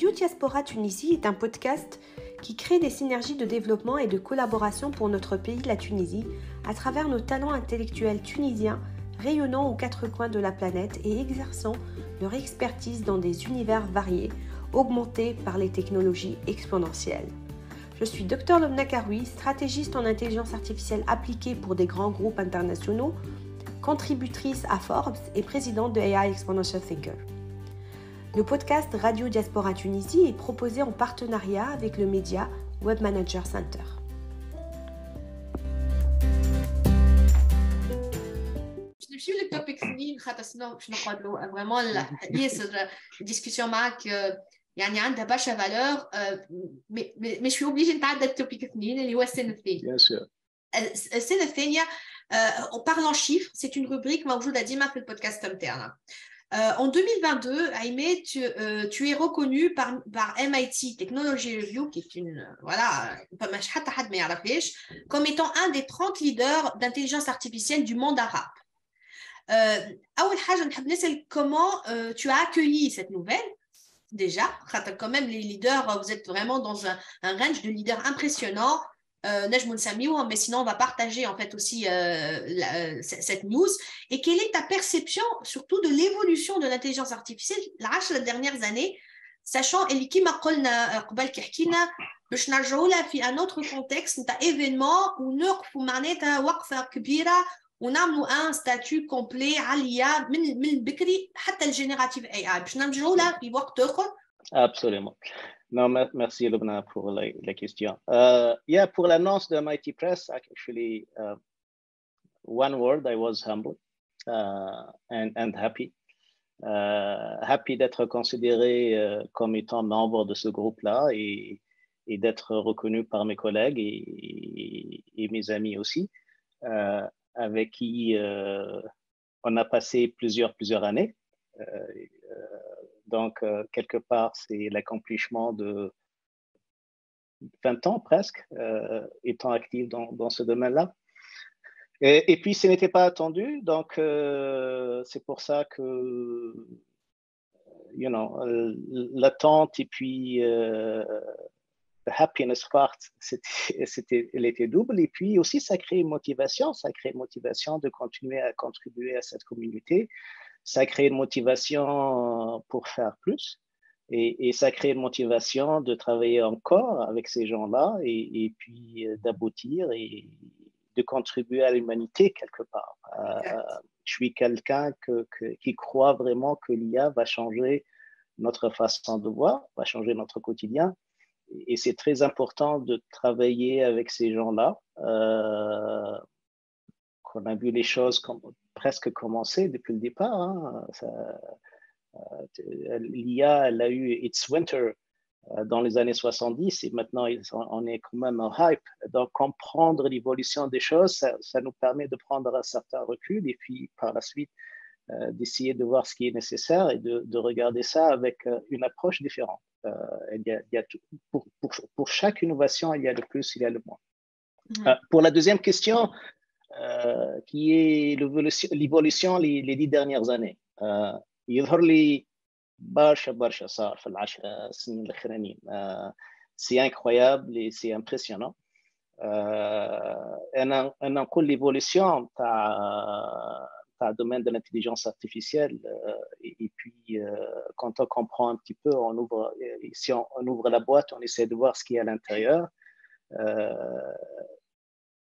Radio Diaspora Tunisie est un podcast qui crée des synergies de développement et de collaboration pour notre pays, la Tunisie, à travers nos talents intellectuels tunisiens rayonnant aux quatre coins de la planète et exerçant leur expertise dans des univers variés, augmentés par les technologies exponentielles. Je suis Dr Lobna Karoui, stratégiste en intelligence artificielle appliquée pour des grands groupes internationaux, contributrice à Forbes et présidente de AI Exponential Thinker. Le podcast Radio Diaspora Tunisie est proposé en partenariat avec le média Web Manager Center. نمشيو للتوبيك ثاني خاطر باش نقعدوا فريمون ياسر الديسكسيون معك يعني عندها برشا فالور مش في اوبليجي نتعدى التوبيك الثاني اللي هو السنه الثانيه. السنه الثانيه on parle en chiffres, c'est une rubrique موجوده ديما في البودكاست نتاعنا. En 2022, Aimé, tu es reconnu par MIT Technology Review, qui est comme étant un des 30 leaders d'intelligence artificielle du monde arabe. أول حاجة نحب نسأل comment tu as accueilli cette nouvelle déjà, quand même les leaders, vous êtes vraiment dans un range de leaders impressionnant. Mais sinon on va partager en fait aussi cette news. Et quelle est ta perception surtout de l'évolution de l'intelligence artificielle les dernières années, sachant اللي كيما قلنا قبل كي حكينا باش نرجعوا لها في un autre contexte نتاع événement ونوقفوا معناتها وقفة كبيرة ونعملوا un statut complet عليا من البكري حتى الجينيراتيف AI باش نرجعوا لها في وقت آخر. Absolument. Non, merci Lubna pour la question. Pour l'annonce de MIT Press, actually, one word, I was humble and happy. Happy d'être considéré comme étant membre de ce groupe-là et d'être reconnu par mes collègues et mes amis aussi, avec qui on a passé plusieurs années. Donc, quelque part, c'est l'accomplissement de 20 ans presque, étant actif dans ce domaine-là. Et puis, ce n'était pas attendu. Donc, c'est pour ça que, l'attente et puis the happiness part, elle était double. Et puis aussi, ça crée une motivation de continuer à contribuer à cette communauté. Ça crée une motivation pour faire plus et ça crée une motivation de travailler encore avec ces gens-là et puis d'aboutir et de contribuer à l'humanité quelque part. Je suis quelqu'un qui croit vraiment que l'IA va changer notre façon de voir, va changer notre quotidien et c'est très important de travailler avec ces gens-là. On a vu les choses presque commencer depuis le départ. L'IA, elle a eu its winter dans les années 70 et maintenant on est quand même en hype. Donc comprendre l'évolution des choses, ça nous permet de prendre un certain recul et puis par la suite d'essayer de voir ce qui est nécessaire et de regarder ça avec une approche différente. Pour chaque innovation, il y a le plus, il y a le moins. Pour la deuxième question, qui est l'évolution les 10 dernières années. يظهر لي برشا صار في ال10 سنين الأخرانيين. C'est incroyable et c'est impressionnant. أنا نقول l'évolution تاع domaine de l'intelligence artificielle et puis quand on comprend un petit peu, si on ouvre la boîte, on essaie de voir ce qu'il y a à l'intérieur.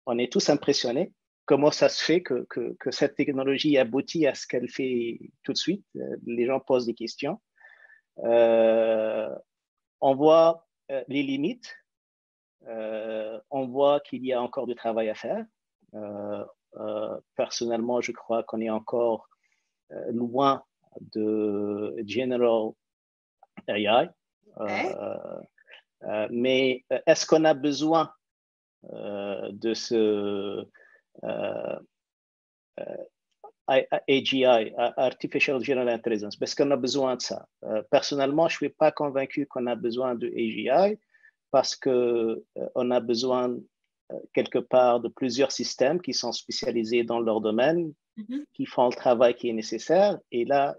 On est tous impressionnés. Comment ça se fait que cette technologie aboutit à ce qu'elle fait tout de suite? Les gens posent des questions. On voit les limites. On voit qu'il y a encore du travail à faire. Personnellement, je crois qu'on est encore loin de General AI. Mais est-ce qu'on a besoin de ce AGI, Artificial General Intelligence, parce qu'on a besoin de ça. Personnellement, je ne suis pas convaincu qu'on a besoin de AGI parce qu'on a besoin quelque part de plusieurs systèmes qui sont spécialisés dans leur domaine qui font le travail qui est nécessaire. Et là,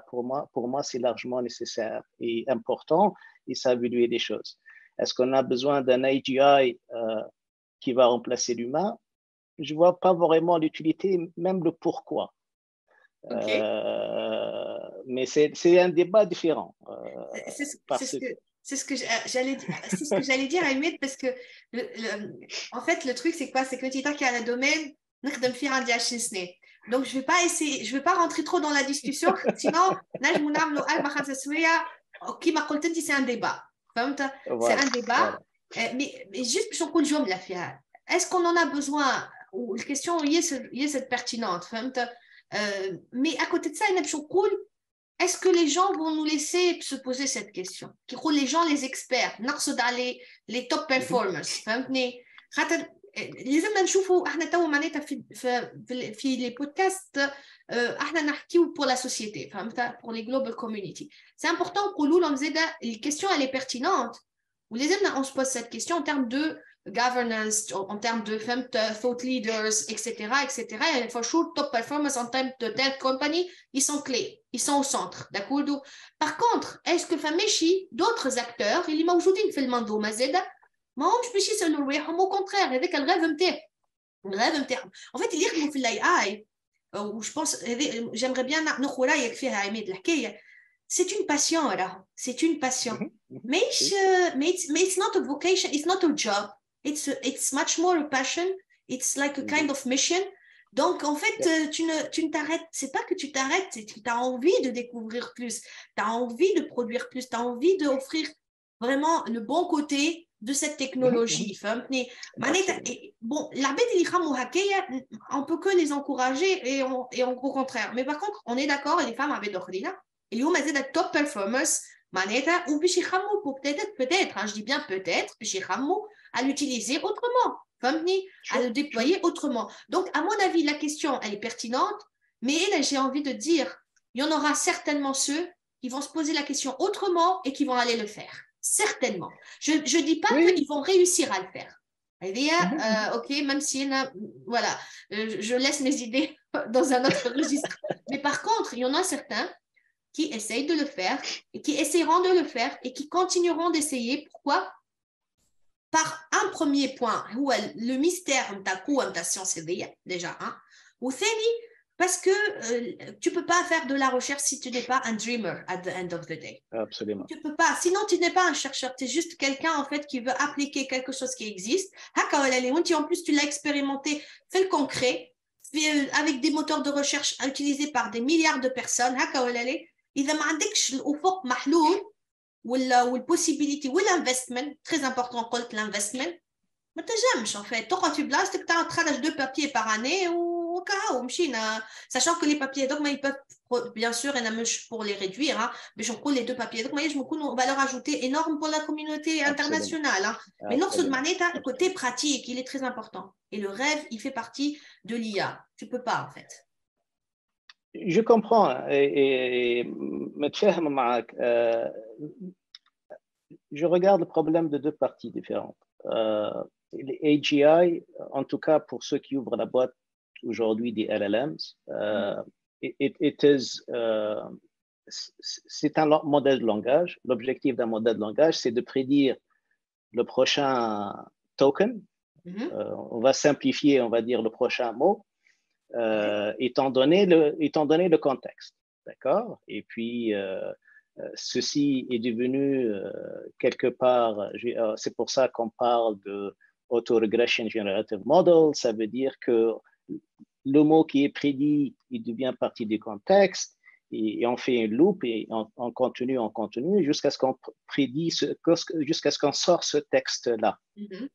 pour moi c'est largement nécessaire et important, et ça a évolué des choses. Est-ce qu'on a besoin d'un AGI qui va remplacer l'humain? Je ne vois pas vraiment l'utilité, même le pourquoi. Okay. Mais c'est un débat différent. C'est ce que j'allais dire, Ahmed, parce que en fait, le truc, c'est quoi? C'est que tu dis qu'il y a un domaine, donc, je ne vais pas rentrer trop dans la discussion, sinon, c'est un débat. C'est un débat. Voilà. Mais juste pour est-ce qu'on en a besoin? Ou la question est pertinente. Mais à côté de ça, il y a cool. Est-ce que les gens vont nous laisser se poser cette question? Qui roulent les gens, les experts, les top performers. فهمتني؟ خاطر لازمنا نشوفوا احنا تو معناتها في les podcasts احنا نحكيو pour la société, فهمت؟ pour les global community. C'est important نقولوا لهم زاده الكيستيون elle est pertinente. ولازمنا on se pose cette question en termes de governance, en termes de thought leaders, etc., etc. Et for sure, top performers en termes de telle compagnie, ils sont clés, ils sont au centre, d'accord? Par contre, est-ce que فماشي d'autres acteurs اللي موجودين في المنظومة زادة ما همش باش يسالوا رواحهم au contraire هذاك الغاف نتاعهم en fait اللي يخدموا في الاي اي وش بونس j'aimerais bien ناخذ رايك فيها عماد الحكايه. C'est une passion راه c'est une passion mais it's not a vocation, it's not a job. It's much more a passion. It's like a kind of mission. Donc, en fait, tu ne t'arrêtes. C'est pas que tu t'arrêtes, c'est que tu as envie de découvrir plus. Tu as envie de produire plus. Tu as envie d'offrir vraiment le bon côté de cette technologie. Bon, on peut que les encourager et au contraire. Mais par contre, on est d'accord, les femmes avaient d'autres là. Et ils ont des top performers. Ou peut-être, hein, je dis bien peut-être, à l'utiliser autrement, à le déployer autrement. Donc, à mon avis, la question, elle est pertinente, mais là, j'ai envie de dire, il y en aura certainement ceux qui vont se poser la question autrement et qui vont aller le faire. Certainement. Je ne dis pas qu'ils vont réussir à le faire. Ok, même si, voilà, je laisse mes idées dans un autre registre. Mais par contre, il y en a certains qui essayent de le faire et qui essaieront de le faire et qui continueront d'essayer. Pourquoi? Par un premier point, le mystère de ta science déjà. Hein? Ou parce que tu ne peux pas faire de la recherche si tu n'es pas un dreamer at the end of the day. Absolument. Tu peux pas. Sinon, tu n'es pas un chercheur. Tu es juste quelqu'un en fait qui veut appliquer quelque chose qui existe. En plus, tu l'as expérimenté, fais le concret, avec des moteurs de recherche utilisés par des milliards de personnes. إذا ما عندكش الأفق محلول والبوسيبيليتي والinvestment très important قلت l'investment ما تنجمش en fait تقعد في بلاصتك تخرج 2 papiers par année وكهو مشينا sachant que les papiers donc ils peuvent bien sûr et مش pour les réduire hein باش نقول les 2 papiers donc ما ينجم يكونوا valeur ajoutée énorme pour la communauté internationale hein. Mais نقصد معناتها le côté pratique il est très important et le rêve il fait partie de l'IA. Tu peux pas en fait. Je comprends et je regarde le problème de 2 parties différentes. Les AGI, en tout cas pour ceux qui ouvrent la boîte aujourd'hui des LLMs, c'est un modèle de langage. L'objectif d'un modèle de langage, c'est de prédire le prochain token. On va simplifier, on va dire le prochain mot. Étant donné le contexte, d'accord? Et puis, ceci est devenu quelque part, c'est pour ça qu'on parle de Autoregression Generative Model, ça veut dire que le mot qui est prédit, il devient partie du contexte, et on fait une loupe, et on continue, jusqu'à ce qu'on prédit, jusqu'à ce qu'on sort ce texte-là.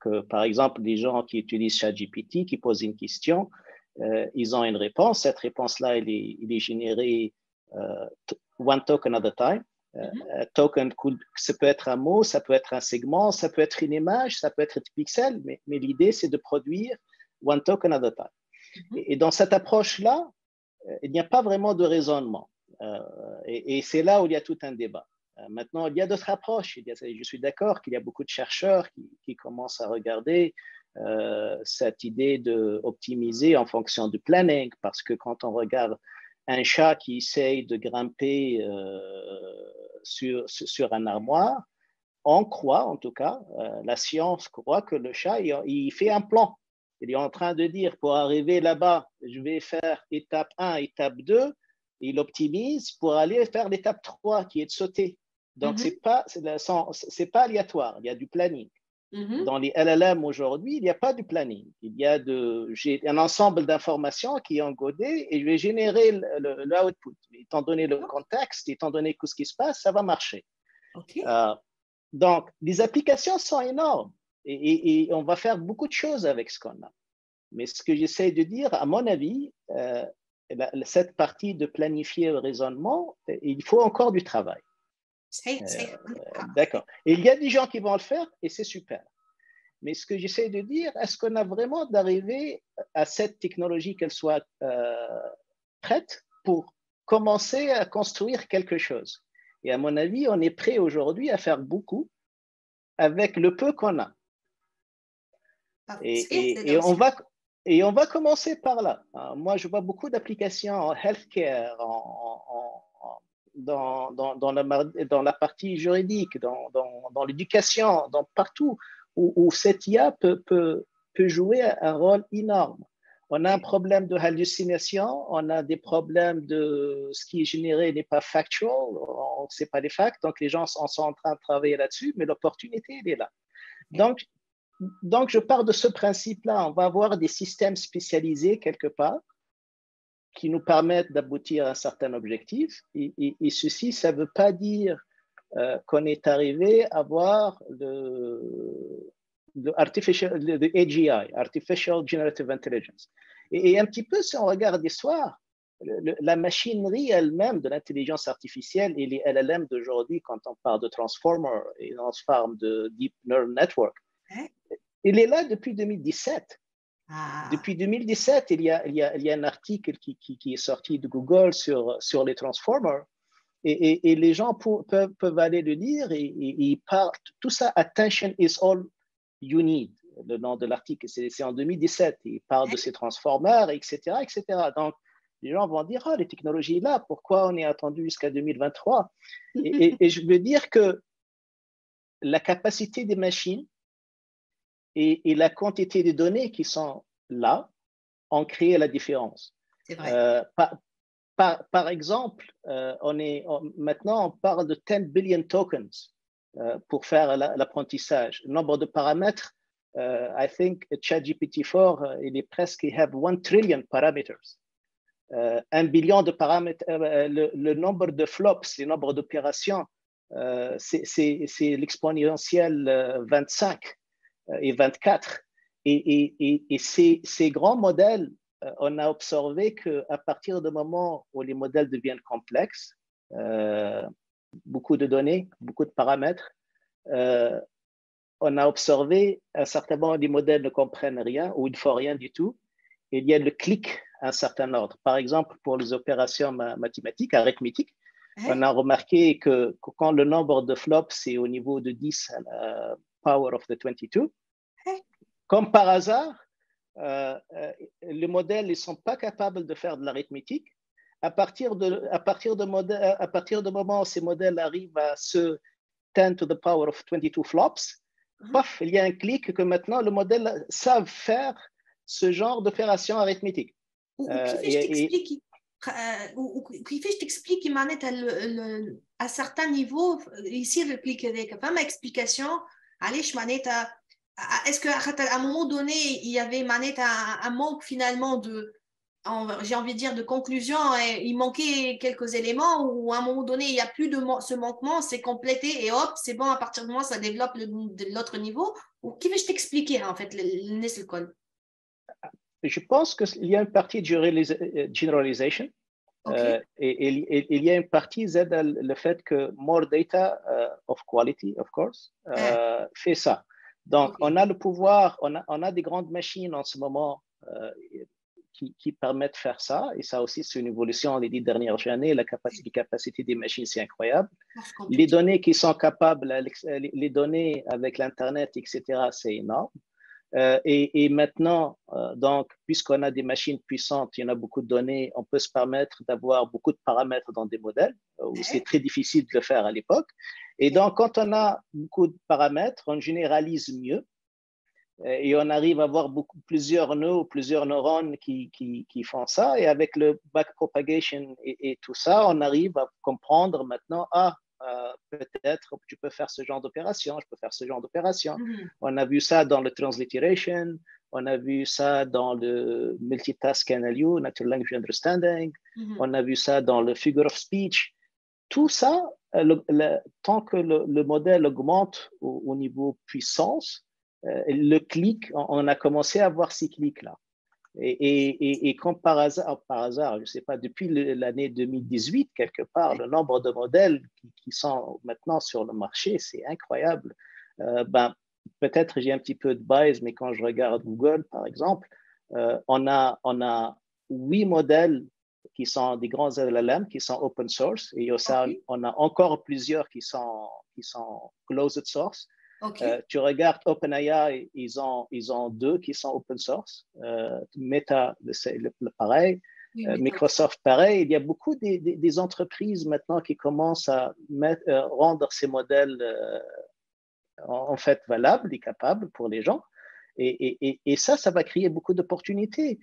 Que, par exemple, les gens qui utilisent ChatGPT, qui posent une question, ils ont une réponse. Cette réponse-là, elle est générée one token at a time. Token, ça peut être un mot, ça peut être un segment, ça peut être une image, ça peut être un pixel, mais l'idée, c'est de produire one token at a time. Et dans cette approche-là, il n'y a pas vraiment de raisonnement. Et c'est là où il y a tout un débat. Maintenant, il y a d'autres approches. Je suis d'accord qu'il y a beaucoup de chercheurs qui commencent à regarder cette idée d'optimiser en fonction du planning, parce que quand on regarde un chat qui essaye de grimper sur un armoire, on croit, en tout cas, la science croit que le chat, il fait un plan. Il est en train de dire, pour arriver là-bas, je vais faire étape 1, étape 2. Il optimise pour aller faire l'étape 3, qui est de sauter. Donc, c'est pas aléatoire, il y a du planning. Dans les LLM aujourd'hui, il n'y a pas de planning. J'ai un ensemble d'informations qui est encodé et je vais générer le output. Étant donné le contexte, étant donné tout ce qui se passe, ça va marcher. Okay. Donc, les applications sont énormes et on va faire beaucoup de choses avec ce qu'on a. Mais ce que j'essaie de dire, à mon avis, cette partie de planifier le raisonnement, il faut encore du travail. D'accord. Et il y a des gens qui vont le faire et c'est super. Mais ce que j'essaie de dire, est-ce qu'on a vraiment d'arriver à cette technologie qu'elle soit prête pour commencer à construire quelque chose? Et à mon avis, on est prêt aujourd'hui à faire beaucoup avec le peu qu'on a. Et on va commencer par là. Moi, je vois beaucoup d'applications en healthcare, dans la partie juridique, dans l'éducation, partout où cette IA peut jouer un rôle énorme. On a un problème de hallucination, on a des problèmes de ce qui est généré n'est pas factual, on ne sait pas les facts, donc les gens sont en train de travailler là-dessus, mais l'opportunité, elle est là. Donc, je pars de ce principe-là, on va avoir des systèmes spécialisés quelque part qui nous permettent d'aboutir à un certain objectif. Et ceci, ça ne veut pas dire qu'on est arrivé à avoir le AGI, Artificial Generative Intelligence. Et un petit peu, si on regarde l'histoire, la machinerie elle-même de l'intelligence artificielle et les LLM d'aujourd'hui, quand on parle de Transformer et on se parle de Deep Neural Network, il est là depuis 2017. Depuis 2017, il y a un article qui est sorti de Google sur les Transformers et les gens peuvent aller le lire et ils parlent, tout ça, Attention is all you need, le nom de l'article, c'est en 2017, ils parlent de ces Transformers, etc., etc. Donc, les gens vont dire, les technologies là, pourquoi on est attendu jusqu'à 2023? Et je veux dire que la capacité des machines et la quantité de données qui sont là ont créé la différence. C'est vrai. Par exemple, maintenant, on parle de 10 billion tokens pour faire l'apprentissage. Le nombre de paramètres, I think ChatGPT-4, il est presque, il have 1 trillion parameters. 1 billion de paramètres, le nombre de flops, le nombre d'opérations, c'est l'exponentielle 25 et 24. Et ces grands modèles, on a observé qu'à partir du moment où les modèles deviennent complexes, beaucoup de données, beaucoup de paramètres, on a observé à un certain moment les modèles ne comprennent rien ou ils ne font rien du tout. Et il y a le clic à un certain ordre. Par exemple, pour les opérations mathématiques, arithmétiques, on a remarqué que quand le nombre de flops est au niveau de 10 power of the 22, comme par hasard, les modèles ne sont pas capables de faire de l'arithmétique. À partir de moment où ces modèles arrivent à ce 10 to the power of 22 flops, paf, il y a un clic que maintenant le modèle savent faire ce genre d'opération arithmétique. كيفاش تكسبليكي معناتها à certains niveaux يصير الكليك هذاك فما explication علاش معناتها est-ce qu'à un moment donné il y avait un manque finalement de j'ai envie de dire de conclusion et il manquait quelques éléments ou à un moment donné il n'y a plus de ce manquement, c'est complété et hop, c'est bon, à partir de moi ça développe de l'autre niveau ou qui vais-je t'expliquer en fait le code? Je pense qu'il y a une partie de generalization. Okay. Et il y a une partie le fait que more data of quality, of course, fait ça. Donc, okay. On a le pouvoir, on a des grandes machines en ce moment qui permettent de faire ça. Et ça aussi, c'est une évolution les 10 dernières années. La capacité des machines, c'est incroyable. Les données qui sont capables, les données avec l'Internet, etc., c'est énorme. Et maintenant, donc, puisqu'on a des machines puissantes, il y en a beaucoup de données, on peut se permettre d'avoir beaucoup de paramètres dans des modèles, où c'est très difficile de le faire à l'époque. Et donc, quand on a beaucoup de paramètres, on généralise mieux. Et on arrive à avoir plusieurs nœuds, plusieurs neurones qui font ça. Et avec le backpropagation et tout ça, on arrive à comprendre maintenant, peut-être tu peux faire ce genre d'opération, je peux faire ce genre d'opération. On a vu ça dans le transliteration, on a vu ça dans le multitask NLU, Natural Language Understanding, on a vu ça dans le figure of speech. Tout ça, tant que le modèle augmente au niveau puissance, le clic, on a commencé à voir ces clics-là. Et comme par hasard, je ne sais pas, depuis l'année 2018, quelque part, le nombre de modèles qui sont maintenant sur le marché, c'est incroyable. Peut-être j'ai un petit peu de bias, mais quand je regarde Google, par exemple, on a 8 modèles qui sont des grands LLM, qui sont open source, et on a encore plusieurs qui sont closed source. Tu regardes OpenAI, ils ont 2 qui sont open source. Meta, c'est pareil. Microsoft, pareil. Il y a beaucoup des entreprises maintenant qui commencent à rendre ces modèles en fait valables et capables pour les gens. Et ça va créer beaucoup d'opportunités.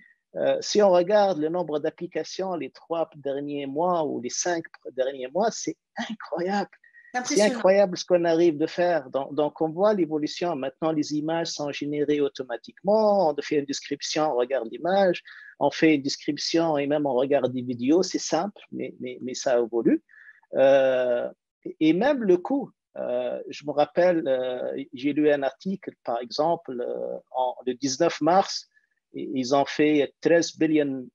Si on regarde le nombre d'applications les 3 derniers mois ou les 5 derniers mois, c'est incroyable. C'est incroyable ce qu'on arrive de faire. Donc, on voit l'évolution. Maintenant, les images sont générées automatiquement. On fait une description, on regarde l'image. On fait une description et même on regarde des vidéos. C'est simple, mais ça évolue. Et même le coût. Je me rappelle, j'ai lu un article, par exemple, le 19 mars, ils ont fait 13 billion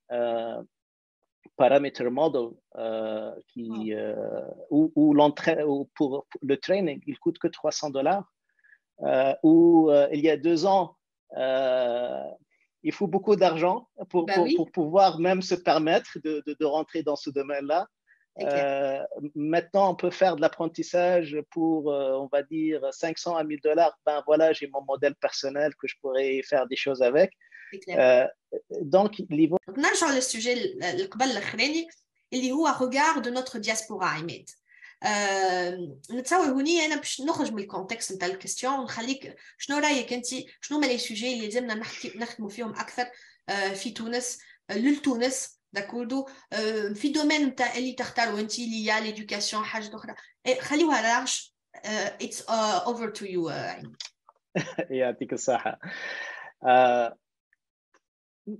parameter model où l'entrée pour le training, il coûte que $300. Où il y a 2 ans, il faut beaucoup d'argent pour pouvoir même se permettre de rentrer dans ce domaine-là. Maintenant, on peut faire de l'apprentissage pour, on va dire, $500 à $1,000. Ben voilà, j'ai mon modèle personnel que je pourrais faire des choses avec. Donc, نرجع للسوجي اللي قبل الاخراني اللي هو regard de notre diaspora عماد. نتصور هوني انا باش نخرج من الكونتكست نتاع الكيستيون ونخليك شنو رايك انت شنو هما لي سوجي اللي لازمنا نخدموا فيهم اكثر في تونس لتونس داكوردو في دومين نتاع اللي تختاروا انت اللي هي ليدوكاسيون حاجه اخرى خليوها لارج it's over to you عماد. يعطيك الصحه.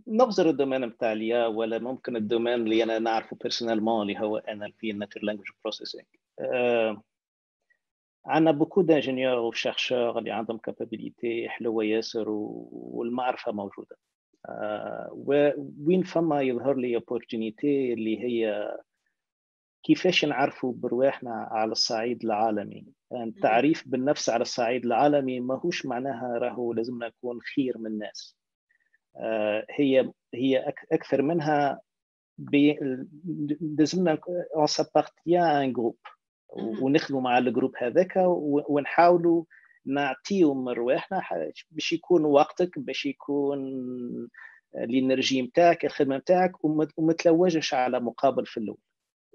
نبذر الدومين بتاع اليا ولا ممكن الدومين اللي انا نعرفه بيرسونيلمون اللي هو NLP Natural Language Processing. عندنا بوكو دانجينيور وشيرشور اللي عندهم كابابيليتي حلوه ياسر والمعرفه موجوده. وين فما يظهر لي opportunity اللي هي كيفاش نعرفوا برواحنا على الصعيد العالمي. التعريف بالنفس على الصعيد العالمي ماهوش معناها راهو لازمنا نكون خير من الناس. هي اكثر منها لازمنا اون سابارتيان ان جروب ونخدموا مع الجروب هذاك ونحاولوا نعطيو من رواحنا باش يكون وقتك باش يكون الانرجي نتاعك الخدمه نتاعك وما تلوجش على مقابل في الاول.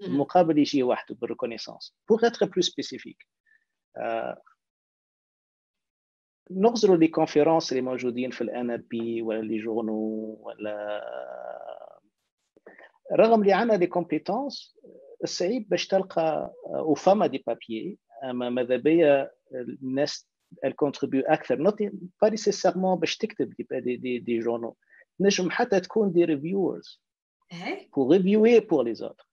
المقابل يجي وحده بالريكونيسانس بور اتر بلو سبيسيفيك. نغزروا لي كونفيرونس اللي موجودين في الان ال بي ولا لي جورنو ولا رغم اللي عندنا لي كومبيتونس الصعيب باش تلقى وفما دي بابيي اما ماذا بيا الناس الكونتريبيو اكثر نوتي با نيسيسيرمون باش تكتب دي جورنو نجم حتى تكون دي ريفيورز بور ريفيوي بور لي زوتر.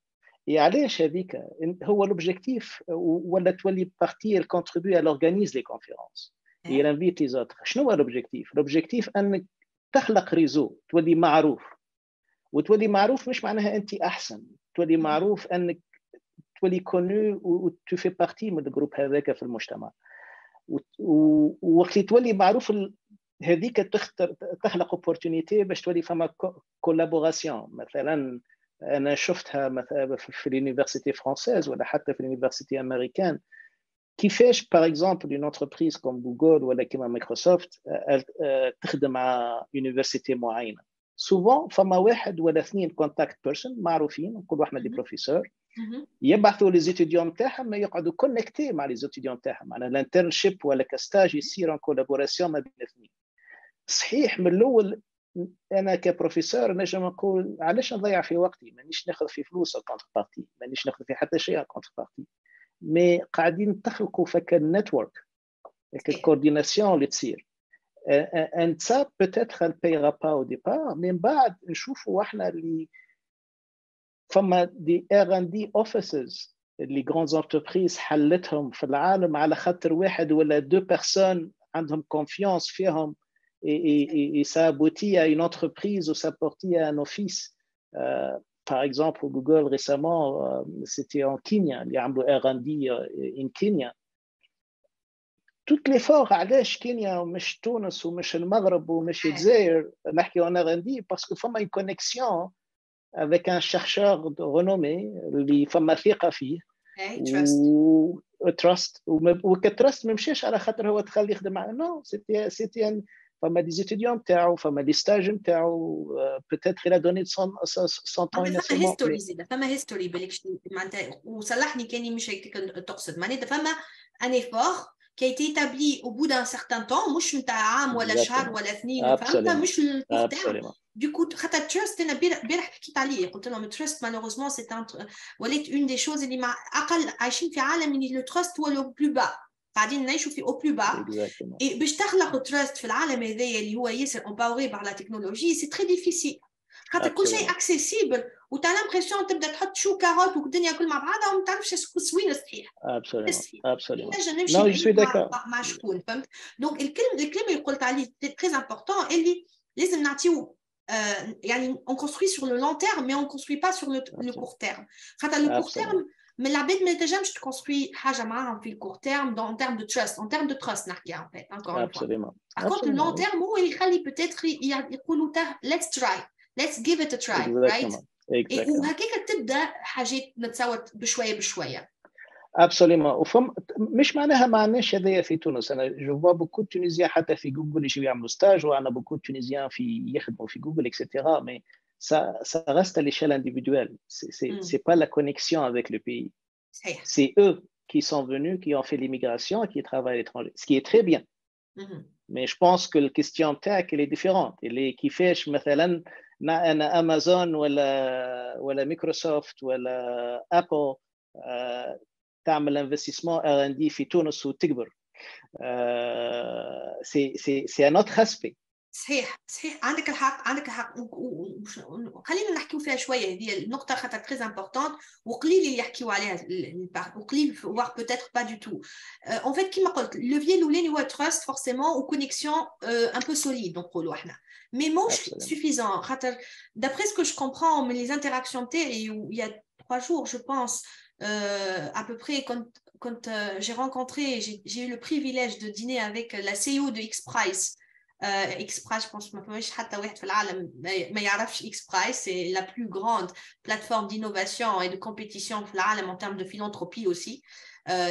علاش هذيك هو لوبجيكتيف ولا تولي بارتي الكونتريبيو لورغانيز لي كونفيرونس il invite les autres. شنو هو l'objectif؟ l'objectif أنك تخلق ريزو تولي معروف وتولي معروف مش معناها أنت أحسن تولي معروف أنك تولي كونو وتو في بارتي من الجروب هذاك في المجتمع ووقت تولي معروف هذيك تخلق opportunity باش تولي فما كولابوراسيون. مثلا أنا شفتها مثلا في اليونيفرسيتي فرانسيز ولا حتى في اليونيفرسيتي أمريكان كيفاش par exemple une entreprise comme Google ولا كيما Microsoft تخدم مع université معينة. souvent فما واحد ولا اثنين contact person معروفين، نقولوا احنا دي بروفيسور، يبعثوا لي زيتيديون نتاعهم يقعدوا كونكتي مع لي زيتيديون نتاعهم، معناها الانترنشيب ولا كاستاج يصير ان كولابوراسيون ما بين الاثنين. صحيح من الاول انا كبروفيسور نجم نقول علاش نضيع في وقتي، مانيش ناخذ في فلوس كونتر بارتي، مانيش ناخذ في حتى شيء كونتر بارتي، مي قاعدين تخلقوا فك النتورك، الكورديناسيون اللي تصير. and ça peut-être elle payera pas au départ، من بعد نشوفوا احنا اللي فما دي R&D offices اللي grandes entreprises حلتهم في العالم على خاطر واحد ولا دو بيرسون عندهم confiance فيهم et ça aboutit à une entreprise ou ça aboutit à un office. Par exemple, Google récemment, c'était en Kenya, il y a un R&D in Kenya. Tout l'effort علاش كينيا ومش تونس ومش المغرب ومش الجزائر نحكي en R&D parce que فما une connexion avec un chercheur renommé اللي فما ثقة فيه trust وكترست ما مشاش على خاطر هو دخل يخدم معنا، نو سيتي فما دي ستوديون نتاعو فما دي ستاج نتاعو peut-être il a donné son temps innocemment. فما هيستوري بالك معناتها، وصلحني كاني مش هيك تقصد، معناتها فما ان effort qui a été établi au bout d'un certain temps، مش نتاع عام ولا شهر ولا اثنين، فهمت؟ مش الكورت. Du coup خاطر تراست انا امبارح حكيت عليه، قلت لهم تراست مالوغوزمون سي ولات اون دي شوز اللي مع اقل عايشين في عالم اللي لو تراست هو لو بلو با، قاعدين نعيشوا في او بلو با. باش تخلق تراست في العالم هذايا اللي هو ياسر امباوري بار لا تكنولوجي سي تري ديفيسيل، خاطر كل شيء اكسيسيبل وتا لامبرسيون تبدا تحط شو كاروت والدنيا كل مع بعضها وما تعرفش اسكو سوين صحيح. ابسوليومون نمشي مع شكون، فهمت؟ دونك الكلمه اللي قلت عليه تري امبورطون اللي لازم نعطيو يعني on construit sur le long terme mais on construit pas sur le court terme. خاطر le court terme من العباد ما تنجمش تكونستروي حاجه معاهم في الكور تيرم دون تيرم دو تراست، اون تيرم دو تراست نحكي ان فيت انكور اون فوا. باغ لو لون تيرم هو اللي يخلي بوتيتر يقولوا ليتس تراي، let's give it a try, right? وهكاك تبدا حاجات نتصور بشويه بشويه. Absolument. وفهم مش معناها ما عندناش هذايا في تونس، انا جو فوا بوكو تونيزيان حتى في جوجل يجوا يعملوا ستاج، وانا بوكو تونيزيان في يخدموا في جوجل اكسيتيرا، مي ça reste à l'échelle individuelle. C'est pas la connexion avec le pays. C'est eux qui sont venus, qui ont fait l'immigration et qui travaillent à l'étranger, ce qui est très bien. Mais je pense que la question tech elle est différente. Elle est كيفاش مثلا أنا أمازون ولا مايكروسوفت ولا أبل تعمل انفستيسمون R&D في تونس وتكبر. c'est un autre aspect. صحيح عندك الحق خلينا نحكيو فيها شويه، هذه النقطه خاطر تري امبورطونت وقليل اللي يحكيو عليها، وقليل voire peut-être pas du tout. En fait كيما قلت الليفيي الاولاني هو تراست فورسيمون وكونيكسيون ان بو سوليد نقولوا احنا، مي موش سوفيزون خاطر d'après ce que je comprends من les interactions تاعي il y a 3 jours je pense à peu près quand j'ai rencontré j'ai eu le privilège de dîner avec la CEO de X-Prize. X-Prize, je pense ما فماش حتى واحد في العالم ما يعرفش X-Prize. C'est la plus grande plateforme d'innovation et de compétition في العالم en termes de philanthropie aussi.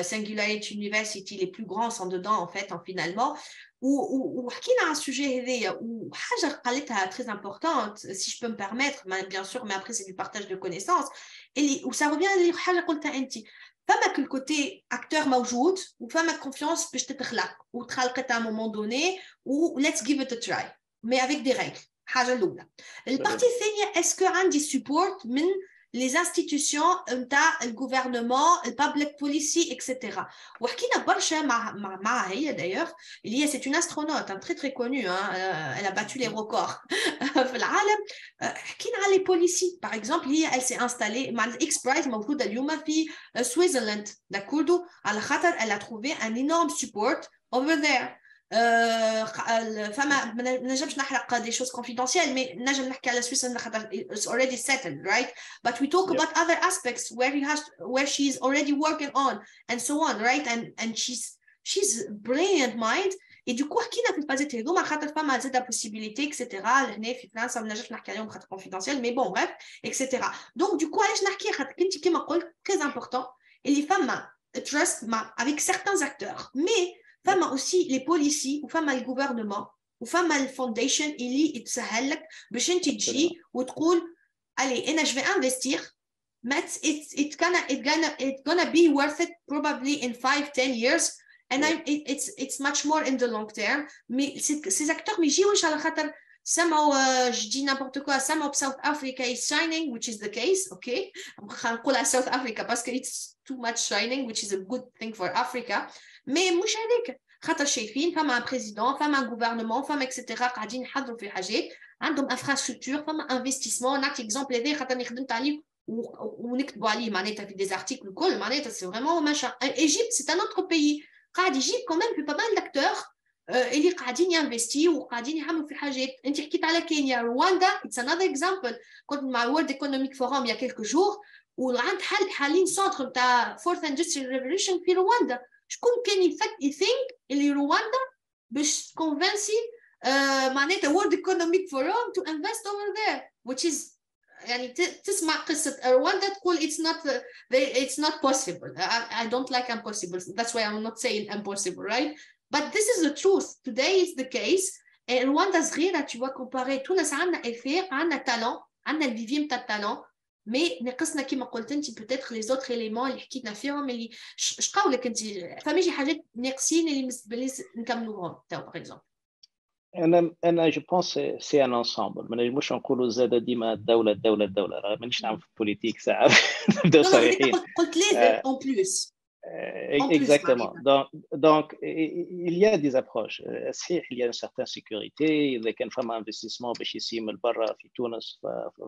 Singularity University, les plus grands sont dedans en fait, finalement. وحكينا على السوجي هذايا وحاجه قالتها très importante si je peux me permettre, bien sûr, mais après c'est du partage de connaissances اللي وسا رevient لحاجه قلتها انت. فماك الكوتي اكتور موجود وفماك كونفيونس باش تتخلق وتخلقت à un moment donné و let's give it a try mais avec des règles. حاجه الاولى. البارتي الثانيه اسكو عندي سبورت من les institutions نتاع الجوفرنمون البابليك بوليسي اكسيتيرا. وحكينا برشا مع هي دايوغ اللي هي سي اون استرونوت تري تري كونو elle a battu les records في العالم. حكينا على لي بوليسي باغ اكزومبل هي elle s'est installée مع الاكس برايز موجوده اليوم في سويسرلاند داكوردو على خاطر elle a trouvé un énorme support over there. فما ما نجمش نحرق دي choses confidentielles mais نجم نحكي على سويسرا خاطر it's already settled, right? But we talk about other aspects where she is already working on and so on, right? And she's brilliant mind. Et du coup حكينا في الفازات هذوما خاطر فما زاد possibilité اكسيتيرا لهنا في فرنسا ما نجمش نحكي عليهم خاطر confidentiel mais bon bref اكسيتيرا. Donc du coup علاش نحكي خاطر كنت كيما قلت très important اللي فما trust avec certains acteurs. Mais فما aussi les policiers وفما الgouvernement وفما الفونديشن اللي يتسهل لك باش انت تجي وتقول allez انا je vais investir but it's gonna be worth it probably in 5-10 years and it's much more in the long term. Mais ces acteurs ما يجيوش على خاطر سمعوا je dis n'importe quoi سمعوا South Africa is shining which is the case okay نقول على South Africa parce que it's too much shining which is a good thing for Africa. Mais مش هذيك خاطر شايفين فما بريزيدون فما غوفرنمون فما اكسترا قاعدين يحضروا في حاجات عندهم انفراستركتور فما انفستيسمون. نعطي اكزومبل هذا خاطر خدمت عليه ونكتبوا عليه معناتها في ديزارتيكل الكل معناتها سي فريمون ماشا. ايجيبت سي ان اوتر بيي قاعد يجيب كمان في بابال داكتور اللي قاعدين ينفستي وقاعدين يعملوا في حاجات. انت حكيت على كينيا رواندا اتس انذر اكزامبل. كنت مع الورد ايكونوميك فورم يا كيلكو جور وعند حالين سونتر نتاع فورث اندستريال ريفولوشن في رواندا. شكون كان يثينك اللي رواندا باش تكونفنسي معناتها وورد ايكونوميك فورم تو انفست اوفر ذير which is يعني تسمع قصة رواندا تقول it's not possible. I don't like impossible. That's why I'm not saying impossible, right? But this is the truth. Today is the case. رواندا صغيرة tu vois comparer تونس عندنا افير عندنا talent عندنا الفيفي نتاع التالون مي ناقصنا كيما قلت انت بوتيتر لي زوتر اليمون اللي حكينا فيهم اللي اش قولك انت فما شي حاجات ناقصين اللي نكملوهم تو باغ اكزومبل. انا جو بونس سي ان انسامبل. ما نجموش نقولوا زاد ديما الدوله مانيش نعرف في البوليتيك ساعات نبداو صريحين. قلت لازم اون بلوس. Exactement. Donc, il y a des approches. Il y a une certaine sécurité. إذا كان فما investissement باش يسيم البرا في تونس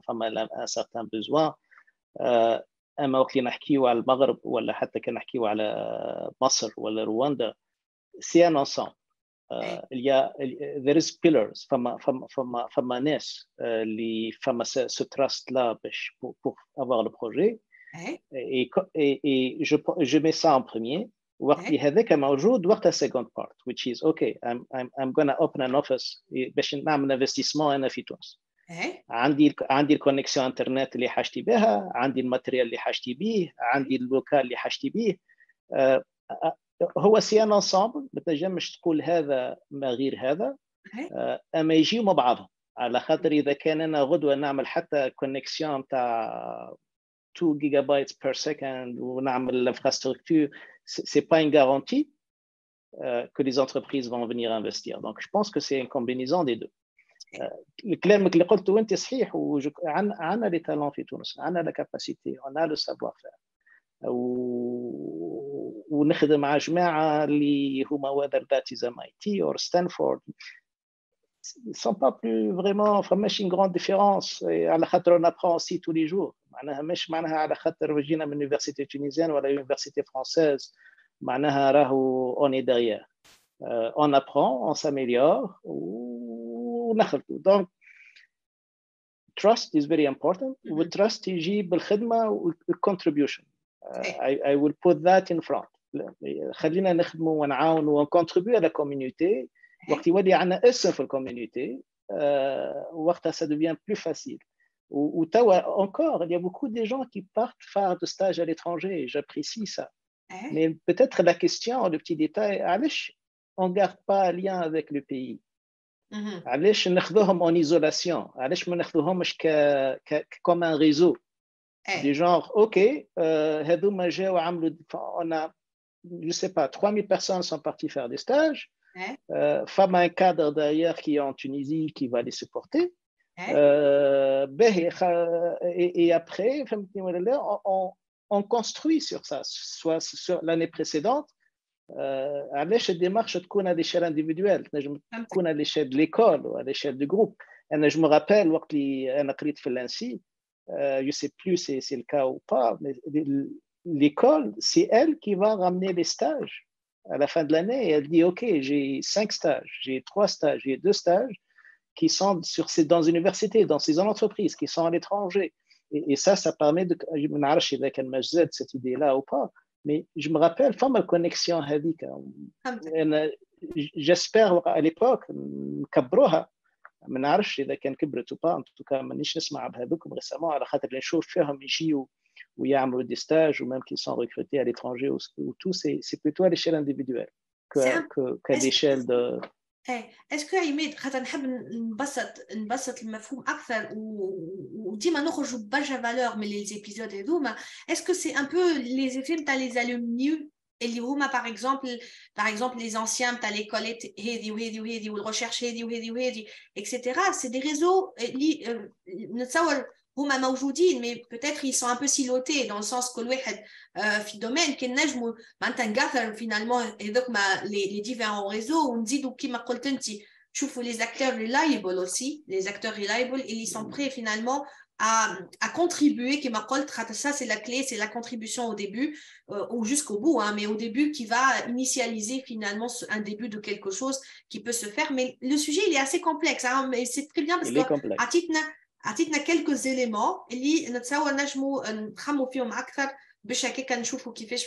فما un certain besoin. أما وقت اللي نحكيو على المغرب ولا حتى كان نحكيو على مصر ولا رواندا c'est un ensemble. Il y a there is pillars. فما ناس اللي فما ce trust là باش pour avoir le projet. Et je mets ça en premier. وقت هذاك موجود وقت second part which is okay I'm gonna open an office باش نعمل investissement أنا في تونس. عندي الكونكسيون انترنت اللي حاجتي بها عندي الماتريال اللي حاجتي بيه عندي اللوكال اللي حاجتي بيه. هو سي ان انسامبل ما تنجمش تقول هذا ما غير هذا. اما يجيو مع بعضهم على خاطر اذا كان انا غدوه نعمل حتى كونكسيون تاع 2 gigabytes per second ونعمل l'infrastructure c'est pas une garantie que les entreprises vont venir investir. Donc je pense que c'est une combinaison des deux. الكلام اللي قلته انت صحيح عندنا لي تالون في تونس عندنا لا كاباسيتي عندنا لو سافوار فير ونخدم مع جماعه اللي هما whether that is MIT or Stanford ils sont pas plus vraiment فماش une grande différence على خاطر on apprend aussi tous les jours. معناها مش معناها على خاطر جينا من يونيفرسيتي تونيزيان ولا يونيفرسيتي فرانسيز معناها راهو on est derrière. On apprend on s'améliore ونخلطوا. Donc trust is very important. والtrust يجي بالخدمه والcontribution. I will put that in front. خلينا نخدموا ونعاونوا ونcontribue à la communauté. وقت يولي عندنا اسم في الكوميونيتي وقتها ça devient plus facile. Ou encore, il y a beaucoup de gens qui partent faire de stage à l'étranger. J'apprécie ça. Mais peut-être la question, le petit détail, on ne garde pas un lien avec le pays. علاش ناخذوهم en isolation. علاش ما ناخذوهمش comme un réseau. Du genre, ok, هذوما جاو عملوا on a, je sais pas, 3000 personnes sont parties faire des stages. Femme un cadre derrière qui est en Tunisie qui va les supporter. Et après, on construit sur ça, soit sur l'année précédente. علاش الديمارش تكون à l'échelle individuelle تنجم تكون à l'échelle de l'école ou à l'échelle du groupe. أنا je me rappelle وقت اللي أنا قريت في l'ANSI, je sais plus si c'est le cas ou pas, mais l'école, c'est elle qui va ramener les stages. À la fin de l'année, elle dit, OK, j'ai 5 stages, j'ai 3 stages, j'ai 2 stages qui sont dans une université, dans ces entreprises, qui sont à l'étranger. Et ça permet de... Je ne sais pas si cette idée-là ou pas, mais je me rappelle, femme connexion هذيك. J'espère à l'époque نكبروها. ما نعرفش إذا كان كبرت ou pas. En tout cas, مانيش نسمع بهذوكم récemment على خاطر نشوف فيهم يجيوا où il y a des stages ou même qui sont recrutés à l'étranger, ou tout, c'est plutôt à l'échelle individuelle qu'à l'échelle de... اسكو عماد خاطر نحب نبسط المفهوم اكثر وديما نخرجوا برشا فالور من لي زيبيزود هذوما اسكو سي ان بو لي زيفي نتاع لي زالومني اللي هما باغ اكزومبل لي زانسيان نتاع ليكوليت هذه وهذه وهذه والريشيرش هذه وهذه وهذه اكسيتيرا سي دي ريزو اللي نتصور هما موجودين مي بوتيتر ils sont un peu silotés dans le sens que الواحد في دومين كي نجموا معناتها نغاثر فينالمون هذوك ما لي ديفيرون ريزو ونزيدوا كيما قلت انت شوفوا les acteurs reliable aussi les acteurs reliable ils sont prêts finalement à contribuer qui m'a dit ça c'est la clé, c'est la contribution au début ou jusqu'au bout hein, mais au début qui va initialiser finalement un début de quelque chose qui peut se faire mais le sujet il est assez complexe hein, mais c'est très bien parce que عطيتنا quelques éléments اللي نتصور نجموا نخموا فيهم اكثر باش هكاك نشوفوا كيفاش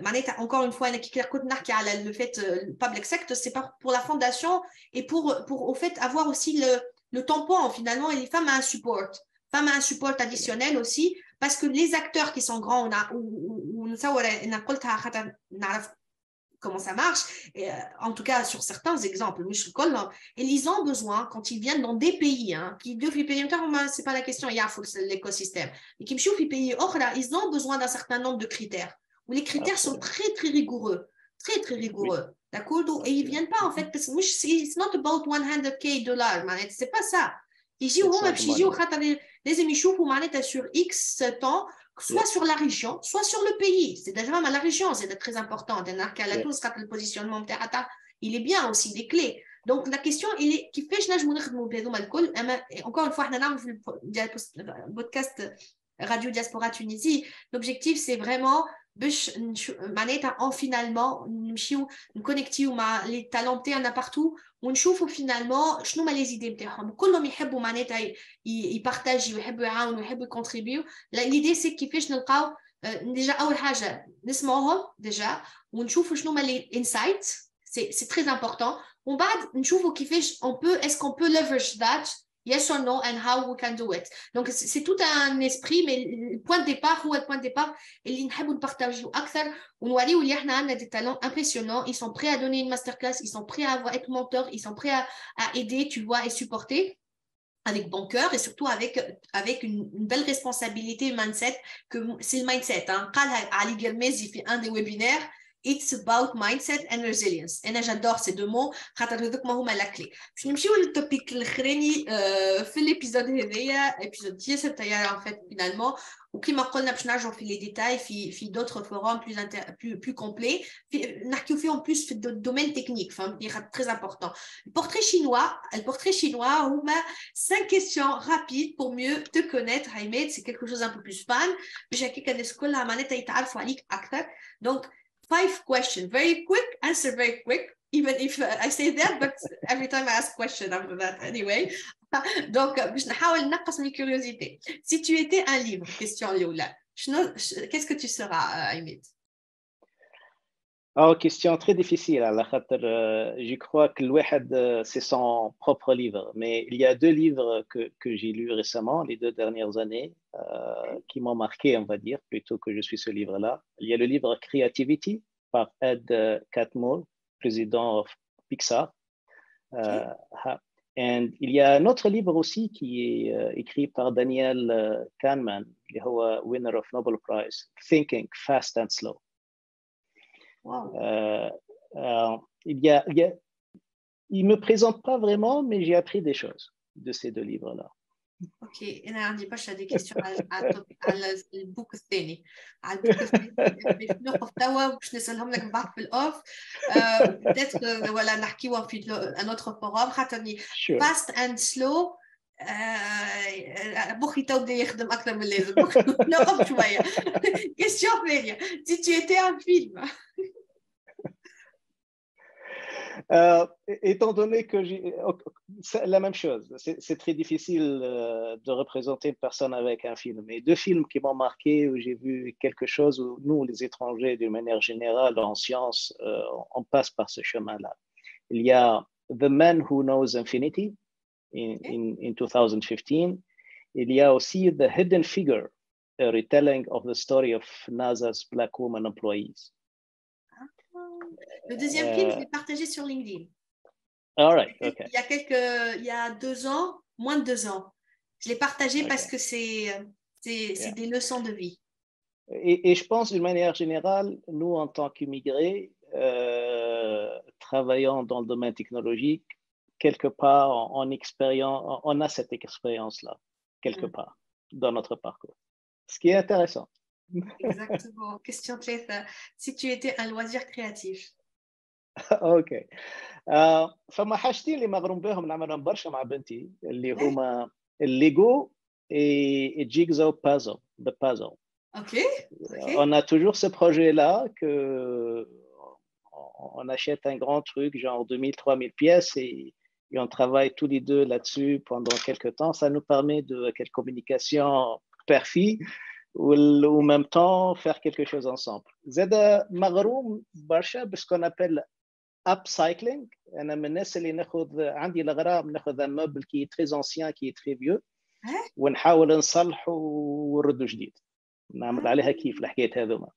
معناتها encore une fois انا كي كنت نحكي على le fait public sector c'est pas pour la fondation et pour au fait avoir aussi le tampon finalement et les femmes à un support additionnel aussi parce que les acteurs qui sont grands ونتصور انا قلتها خاطر نعرف comment ça marche, et, en tout cas sur certains exemples, ils ont besoin, quand ils viennent dans des pays, hein, qui deux pays, c'est pas la question, il y a l'écosystème, mais qui me pays ils ont besoin d'un certain nombre de critères, où les critères sont très très rigoureux, d'accord, et ils viennent pas en fait, parce que it's not about $100K, c'est pas ça. Ils disent, sur X temps, soit sur la région, soit sur le pays. C'est déjà même à la région, c'est très important. Le positionnement, il est bien aussi, des clés. Donc, la question, il est qui fait encore une fois, le podcast Radio Diaspora Tunisie, l'objectif, c'est vraiment finalement nous connecter les talentés en partout ونشوفوا finalement شنو ما les idées نتاعهم كلهم يحبوا معناتها يبارطاجيو يحبوا يعاونوا يحبوا يكونتريبيو l'idée c'est كيفاش نلقاو ديجا اول حاجه نسمعوهم ديجا ونشوفوا شنو ما les insights c'est très important ومن بعد نشوفوا كيفاش est-ce qu'on peut leverage that yes or no and how we can do it. Donc c'est tout un esprit mais le point de départ هو le point de départ اللي نحبوا نبارطاجيو اكثر ونوريو اللي احنا عندنا des talents impressionnants, ils sont prêts à donner une masterclass, ils sont prêts à être mentors, ils sont prêts à aider, tu vois, et supporter avec bon cœur et surtout avec une belle responsabilité mindset que c'est le mindset hein. قالها علي قرمازي في un des webinaires. It's about mindset and resilience. أنا j'adore ces deux mots خاطر هذوك ما هما la clé. باش نمشيو للتوبيك الأخراني في الإبيزود هذايا إبيزود 10 تاعي en fait finalement وكيما قلنا باش نرجعوا في les détails في d'autres forums plus complets نحكيو فيهم plus في الدومين تكنيك فهمتني خاطر très important. Le portrait chinois هما 5 questions rapides pour mieux te connaître Haïmed, c'est quelque chose un peu plus fun باش هكاك الناس كلها معناتها يتعرفوا عليك أكثر. Donc 5 questions, very quick, answer very quick, even if I say that, but every time I ask question after that anyway. Donc, باش نحاول نقص من curiosité. Si tu étais un livre, question الأولى, qu'est-ce que tu seras, Ahmed? Oh, question très difficile. Je crois que l'ouahad, c'est son propre livre. Mais il y a 2 livres que j'ai lus récemment, les 2 dernières années, qui m'ont marqué, on va dire, plutôt que je suis ce livre-là. Il y a le livre Creativity par Ed Catmull, président de Pixar. Et il y a un autre livre aussi qui est écrit par Daniel Kahneman, qui est winner of Nobel Prize, Thinking Fast and Slow. Wow. Il me présente pas vraiment, mais j'ai appris des choses de ces 2 livres-là. Ok, أنا عندي برشا دي كيستيون على البوك الثاني على البوك الثاني باش نوقف توا باش نسألهم لك بعد في الأوف peut-être ولا نحكيوها في un autre forum خاطرني fast and slow مخي تو بدا يخدم أكثر من اللازم نوقف شوية. كيستيون ثانية si tu étais un film. Étant donné que c'est la même chose, c'est très difficile de représenter une personne avec un film. Mais 2 films qui m'ont marqué, où j'ai vu quelque chose où nous, les étrangers, d'une manière générale, en sciences, on passe par ce chemin-là. Il y a The Man Who Knows Infinity in 2015. Il y a aussi The Hidden Figure a retelling of the story of NASA's Black Woman employees. Le deuxième film, je l'ai partagé sur LinkedIn. All right, okay. Il y a 2 ans, moins de 2 ans. Je l'ai partagé parce que c'est des leçons de vie. Et je pense d'une manière générale, nous en tant qu'immigrés, travaillant dans le domaine technologique, quelque part, on a cette expérience-là, quelque part, dans notre parcours. Ce qui est intéressant. Exactement. Question Tlefa. Si tu étais un loisir créatif. اوكي. فما حاجتين اللي مغروم بهم نعملهم برشا مع بنتي اللي هما الليجو et jigsaw puzzle, the puzzle. Ok. On a toujours ce projet-là que on achète un grand truc, genre 2000, 3000 pièces et on travaille tous les deux là-dessus pendant quelques temps. Ça nous permet de quelle communication père-fille ou en même temps faire quelque chose ensemble. زاد مغروم برشا بش qu'on appelle upcycling. انا من الناس اللي عندي الاغراض ناخذ un meuble qui est très ancien, qui est très vieux ونحاول نصلحه ونردو جديد. نعمل عليها كيف الحكايات هذوما.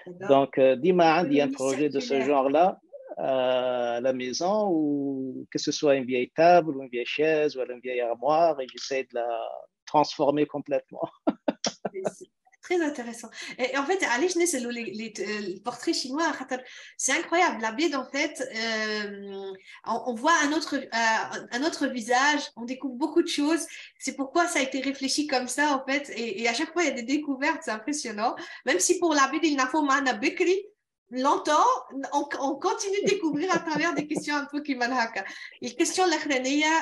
Donc ديما عندي un projet de ce genre-là à la maison ou que ce soit une vieille table ou une vieille chaise ou une vieille armoire et j'essaie de la transformer complètement. Très intéressant. Et en fait, allez, je n'ai les portraits chinois, c'est incroyable. La BD, en fait, on voit un autre visage, on découvre beaucoup de choses. C'est pourquoi ça a été réfléchi comme ça, en fait. Et à chaque fois, il y a des découvertes, c'est impressionnant. Même si pour la BD, il n'a pas mal Bekri, longtemps, on continue de découvrir à travers des questions un peu qui manhaka. Et question l'achrania,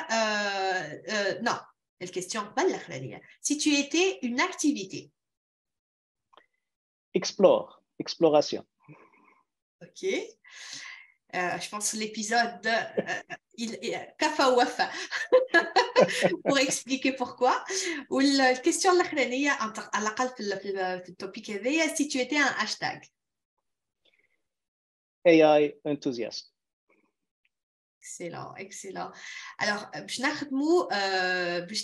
non, la question pas l'achrania. Si tu étais une activité, Exploration. Ok. Je pense que l'épisode Kafa Wafa pour expliquer pourquoi. Ou la question l'achraniyya à l'aqal في التوبيك هذايا si tu étais un hashtag. AI enthusiast. Excellent, excellent. Alors, باش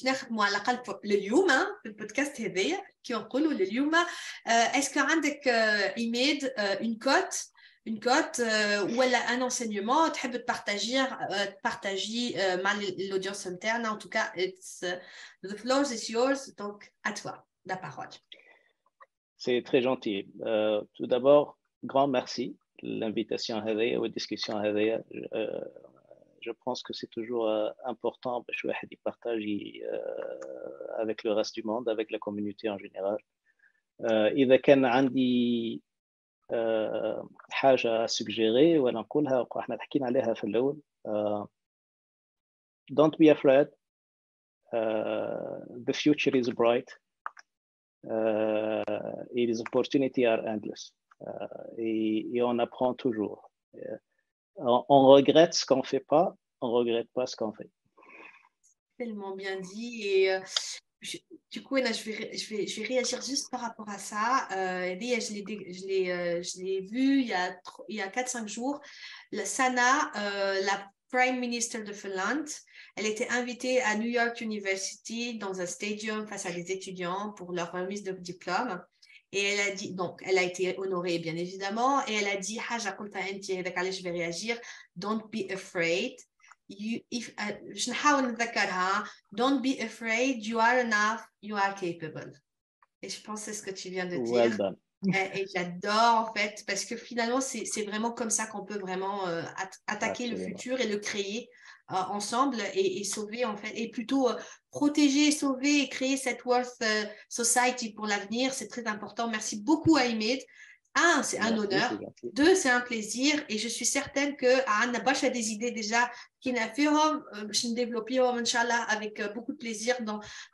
نخدموا على الأقل لليوم في البودكاست هذايا كي نقولوا لليوم est-ce que عندك إيماد une cote ولا un enseignement تحب تبارتاجي مع l'audience interne. En tout cas, the floor is yours, donc à toi la parole. C'est très gentil. Tout d'abord, grand merci l'invitation هذايا والدiscussion هذايا. Je pense que c'est toujours important باش الواحد يبارطاجي avec le reste du monde, avec la communauté en général. إذا كان عندي حاجة suggérer ولا نقولها احنا حكينا عليها في الأول. Don't be afraid. The future is bright. Its opportunities are endless. Et on apprend toujours. On regrette ce qu'on ne fait pas, on ne regrette pas ce qu'on fait. Tellement bien dit. Et du coup, là, je vais réagir juste par rapport à ça. Je l'ai vu il y a 4-5 jours. Sana, la Prime Minister de Finlande, elle était invitée à New York University dans un stadium face à des étudiants pour leur remise de diplôme. Et elle a dit, donc, elle a été honorée, bien évidemment, et elle a dit, je vais réagir, don't be afraid. Don't be afraid, you are enough, you are capable. Et je pense que c'est ce que tu viens de dire. Well done. Et j'adore, en fait, parce que finalement, c'est vraiment comme ça qu'on peut vraiment attaquer le futur et le créer ensemble et sauver, en fait, et plutôt protéger, sauver et créer cette Worth Society pour l'avenir. C'est très important. Merci beaucoup, Ahmed. Un, c'est un honneur. Deux, c'est un plaisir. Et je suis certaine que Anna Bash a des idées déjà qui n'a fait développer, Inch'Allah, avec beaucoup de plaisir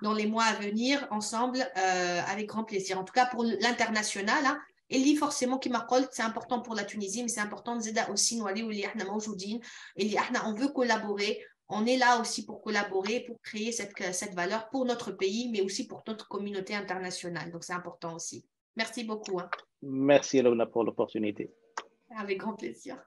dans les mois à venir, ensemble, avec grand plaisir. En tout cas, pour l'international, hein. Et lui, forcément, qui m'a dit, c'est important pour la Tunisie, mais c'est important de Zeda aussi, on veut collaborer. On est là aussi pour collaborer, pour créer cette valeur pour notre pays, mais aussi pour notre communauté internationale. Donc, c'est important aussi. Merci beaucoup. Hein. Merci, Lona, pour l'opportunité. Avec grand plaisir.